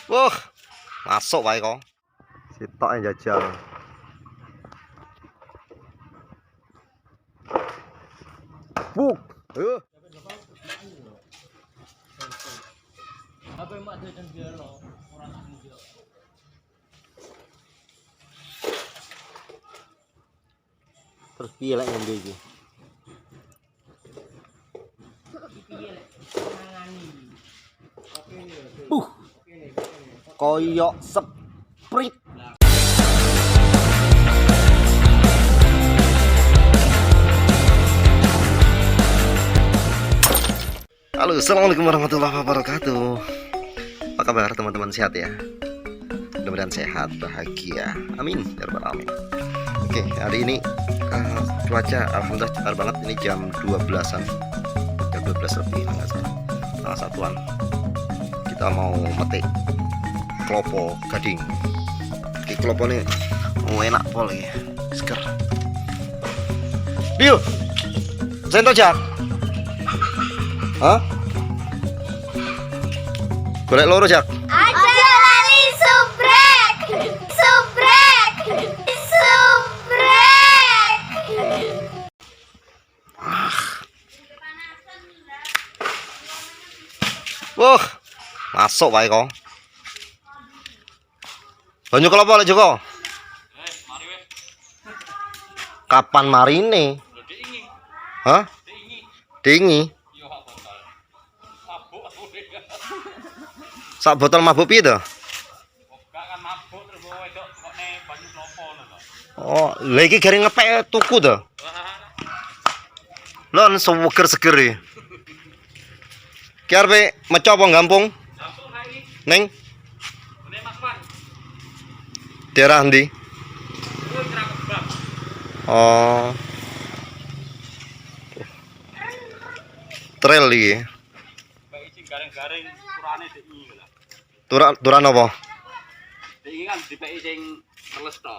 Wah, masuk wae kok. Sitok yang jajal. Buk. Terus piye lek ngombe iki? Koyok Sprite. Halo, assalamualaikum warahmatullahi wabarakatuh. Apa kabar teman-teman, sehat ya? Mudah-mudahan sehat, bahagia. Amin ya rabbal alamin. Oke, hari ini cuaca alhamdulillah cerah banget. Ini jam 12-an. Jam 12 lebih enggak salah. Salah satuan. Kita mau metik klopo gading. Iki klopo nih enak pol ya. Seger. Dio. Sento jak. Hah? Golek loro jak. Aja lali subrek. Subrek. Subrek. Wah, masuk wae kok. Banyu kelapa lek Joko. Kapan marine? Hah? Dingi. Sak botol mabuk piye to? Oh, lha iki garing ngepek tuku to? Lho, seger-seger iki. Ki arepe meco apa gampung? Ning daerah ndi? Oh. Trail iki. Garing-garing turane DI lho. Turan apa? DI kan dipeki sing teles to.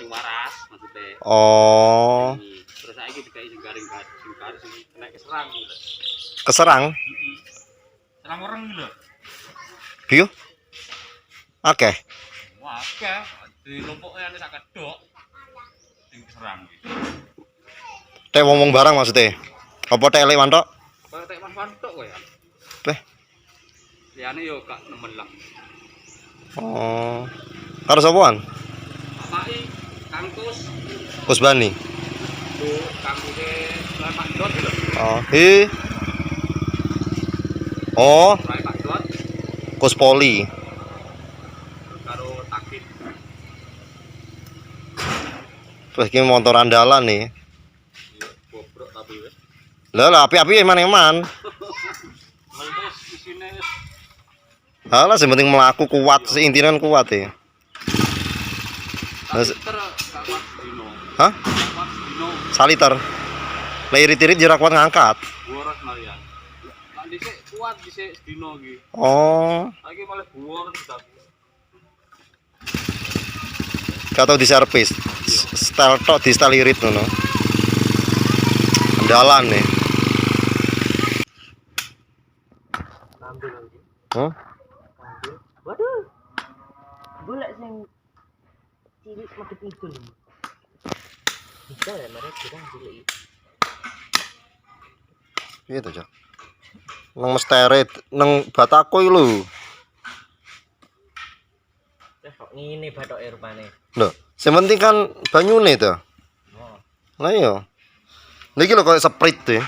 Sing waras maksudnya. Oh. Terus saiki dipeki sing garing-garing sing kena keserang lho. Keserang? Serang orang lho. Piye? Akeh. Wah, akeh. Di lompoknya ana sak kedok. Sing keserang iki. Teh ngomong barang maksudnya. Apa teh elek mantok? Kok tek mantuk kowe ya. Teh. Liyane yo gak nemen lah. Oh. Karo sopoan? Apake kangkus Kusbani. tuh kangkuse Pak Dot lho. Oh, Oh, Pak Dot Kuspoli. karo Takit. Terus iki motor andalan nih. Bobrok tapi wis. Lah api-api eman-eman. Wis isine wis Halah sing penting mlaku kuat, intinya kan kuat ya. Hah? Saliter. Lah irit-irit jerak kuat ngangkat. Boros Marian. Lah dhisik kuat dhisik sedino iki. Oh, Saiki malah buwor sudah. kata di servis. Style tok di style irit ngono. Andalan nih. Ambil lagi. Hah? Waduh. Golek sing cilik madhep itu lho. Bisa ya mereka kita cilik. Piye to, Cak? Nang mesteret, nang batako iki lho. Kok ngene bathoke rupane. Lho, sing penting kan banyune to. Oh. Lah iya. Niki lho koyo Sprite e.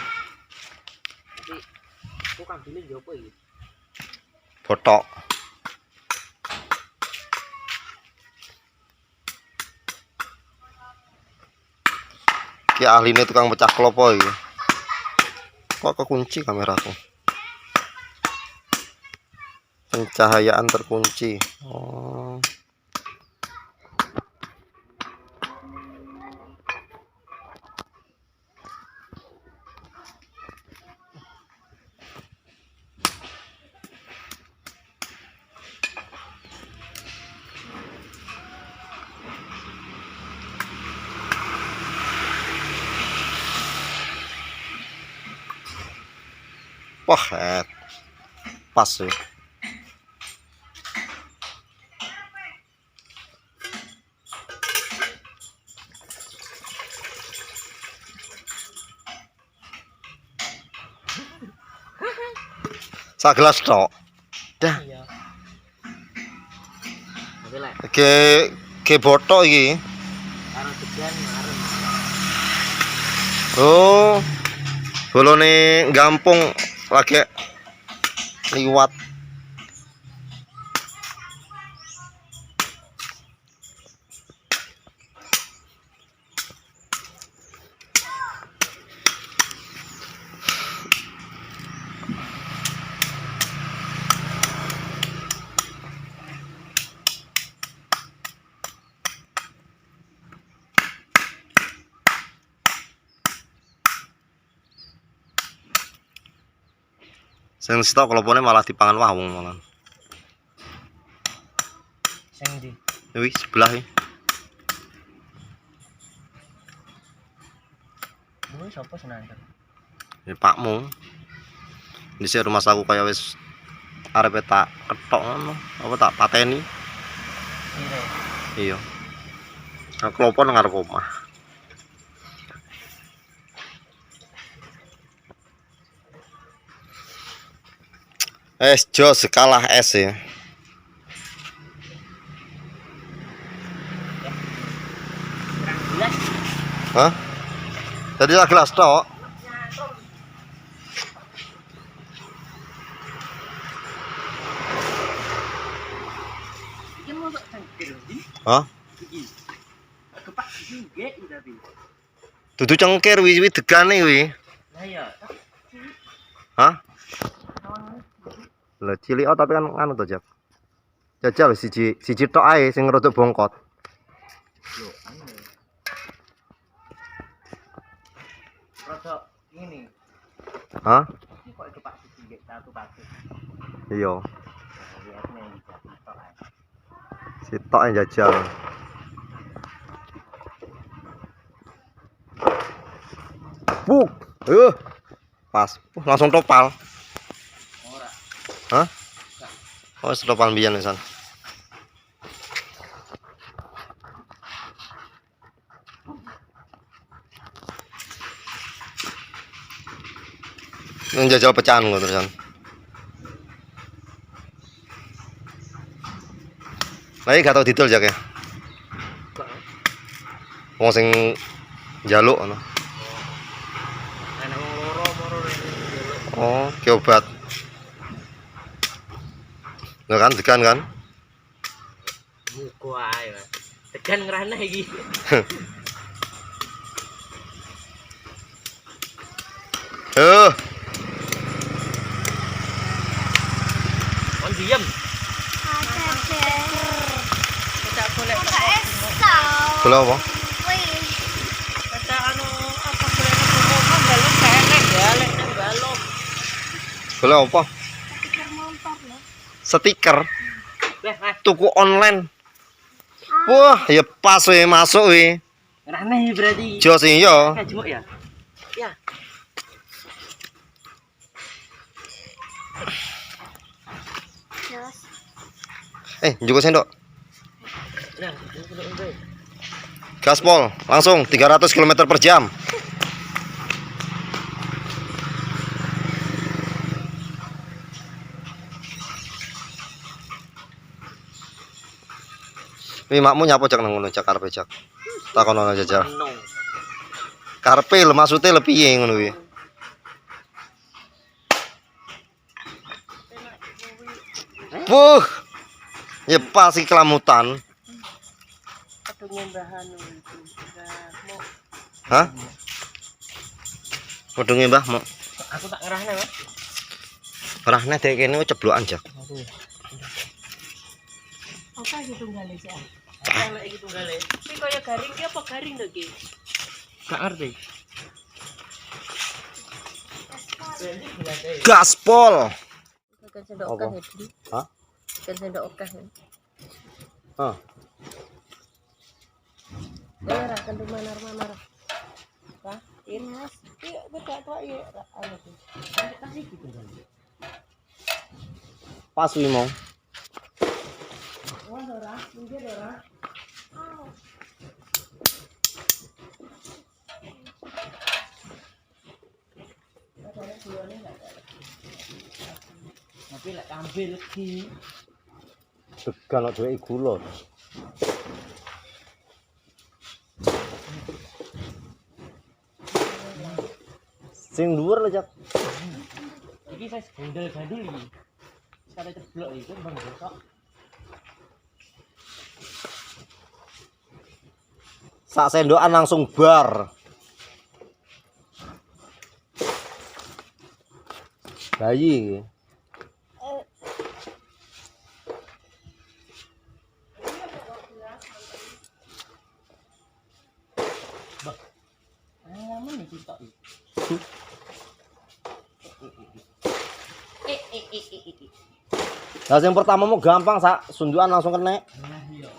Tapi kok kambine yo apa iki? Botok. Ki ahline tukang pecah klopo iki. Kok kekunci kameraku? Pencahayaan terkunci. Oh. Wah, pas ya. Sak gelas tok. Dah. Iya. Tapi lek Ke botok iki. karo degan marem. Oh. Bolone gampung lagi liwat. Sing stok kelopone malah dipangan wawung malah. Sing ndi? Wih, sebelah iki. Kuwi sapa senanten? Ya pakmu. Dhisik rumah saku kaya wis arepe tak ketok ngono, apa tak pateni. Sire. Iya. Nah, kelopon ngarep omah. Es jos kalah es ya. Gelas. Hah? Tadi lah gelas tok. Iki mau cangkir ndi? Hah? Iki. Kepak juga udah bi. Dudu cengkir wi degane wi. Lah ya. Hah? Lah cilik tapi kan anu to, Jak. Jajal siji tok ae sing rodok bongkot. Yo, anu. Rodok ngene. Hah? Iki kok kepak juga satu paket. Iya. Lihatnya iki tok ae. Sitok yang jajal. Buk. Pas. Langsung topal. Ora. Hah? Oh, topal mbiyen pisan. Jajal pecahan kok terusan. Lagi gak tau didol Jak ya. Wong sing njaluk ngono. Ana wong loro moro rene. Oh, ke obat. Nggak kan degan kan? Buku ae, Mas. Tekan ngrana iki. On diem. Ada deh. Kita boleh Ada es tau. Gula apa? Wih. kita anu apa boleh ngomong balok kayaknya ya lek nang balok. Gula apa? Stiker motor loh. Stiker Weh, Mas. tuku online. Wah, ya pas we masuk we. Ngrana iki berarti. Jos iya. Kajmuk ya? Ya. Jos. Juga sendok. Nah, ini Gaspol, langsung 300 km per jam. Ini makmu nyapa Jak nang ngono Jak karepe Jak. Takono aja Jak. menung. Karepe lho maksude le piye ngono kuwi. Wuh. Ya pas iki kelamutan. Kedungan bahan itu. Mau Hah? Wedhunge mbahmu. aku tak ngerahne, Mas. Orahne dek kene ceblokan Jak. Aduh. Apa gitu tunggale sih? Apa lek iki tunggale? Iki kaya garing ki apa garing to ki? Gak ngerti. Gaspol. Kan sendok Apa? okah ya, Di. Hah? Kan sendok okah ya. Hah. Ora kan manar-manar. Pak, Mas. Iya, bedak tok ya. Anu ki. Kasih gitu kan. Pas wi mau. Wah, ora, mungkin ora. Tapi lek ambil lagi. Degan kok dheweke gula. Sing dhuwur lho, Cak. Iki saya gandul iki. Sekali ceblok iki bang besok. Sak sendokan langsung bar. Bayi iki. Aman iki tok iki. Lah yang pertama mau gampang sak sundukan langsung kena. Nah iya.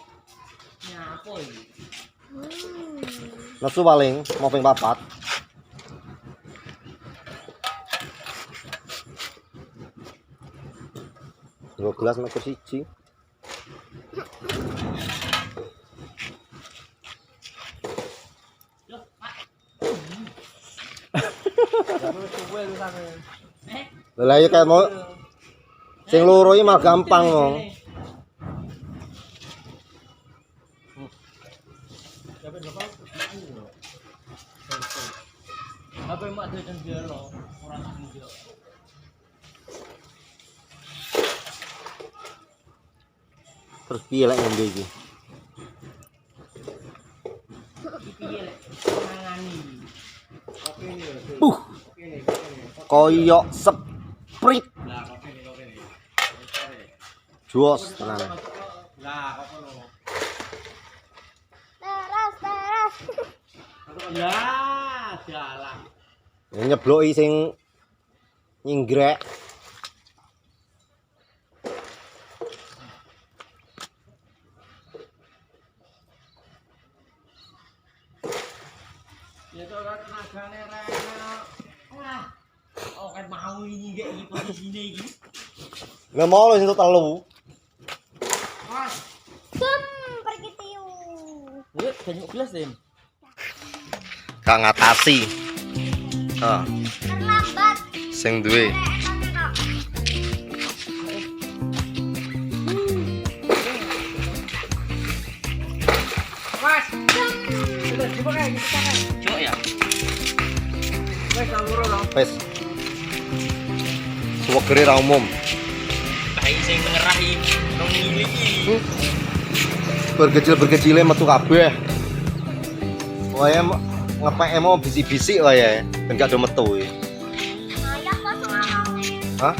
Nyapa iki? Nesu paling mau ping 4. Dua gelas meter siji. Lah ya kayak mau sing loro iki mah gampang wong. Apa yang mak jajan dia lo orang tak dia. Terus piye lek ngombe iki? Iki piye lek nangani. Oke nih. Koyok sprite. Lah oke nih. Jos tenan. Lah apa lo? Teras. Ya, jalan. Ya nyebloki sing nyinggrek. Ya to kan tenagane rene. Wah. Oh kan mau ini gak iki posisine iki. Lah mau lho sing telu. Mas, Pergi tiu. yuk banyak gelas Den. Kang ngatasi. Ah, Terlambat. sing duwe. Mas. Sudah coba kayak gitu kan. Coba ya. Wes loro dong. Wes. Suwegere ra umum. Kayak sing ngerahi nang ngili iki. Berkecil-berkecile metu kabeh. Wae ngepek emo bisik-bisik wae, ben gak do metu. Ayah kosong mau. Hah?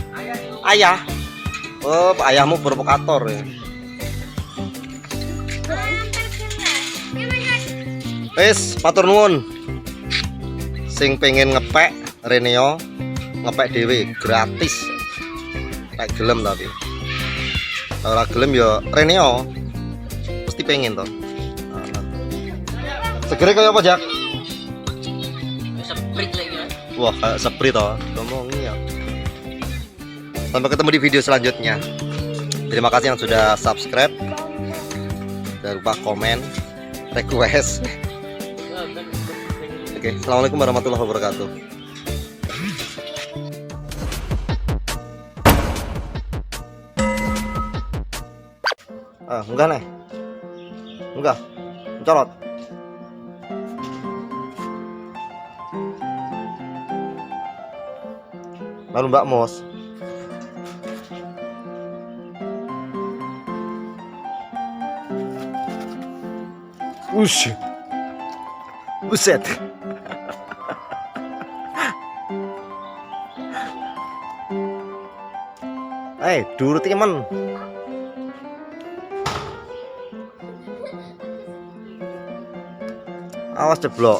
Ayah. Oh, ayahmu provokator ya. Wes, matur nuwun. Sing pengen ngepek Reneo ngepek dhewe gratis. Nek gelem tapi. Ora gelem ya Reneo. Mesti pengen to. Segere kaya apa, Jak? Seprit lagi ya. Wah, kayak sprite to. Ngomong ya. Sampai ketemu di video selanjutnya. Terima kasih yang sudah subscribe. Jangan lupa komen, request. Oke, assalamualaikum warahmatullahi wabarakatuh. Enggak nih. Enggak. Mencolot. Lalu Mbak Mos. Ush. Buset. Durut teman. Awas jeblok.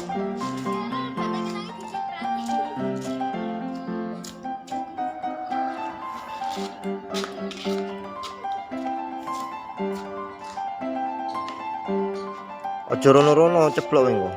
Aja rono-rono ceblok engko.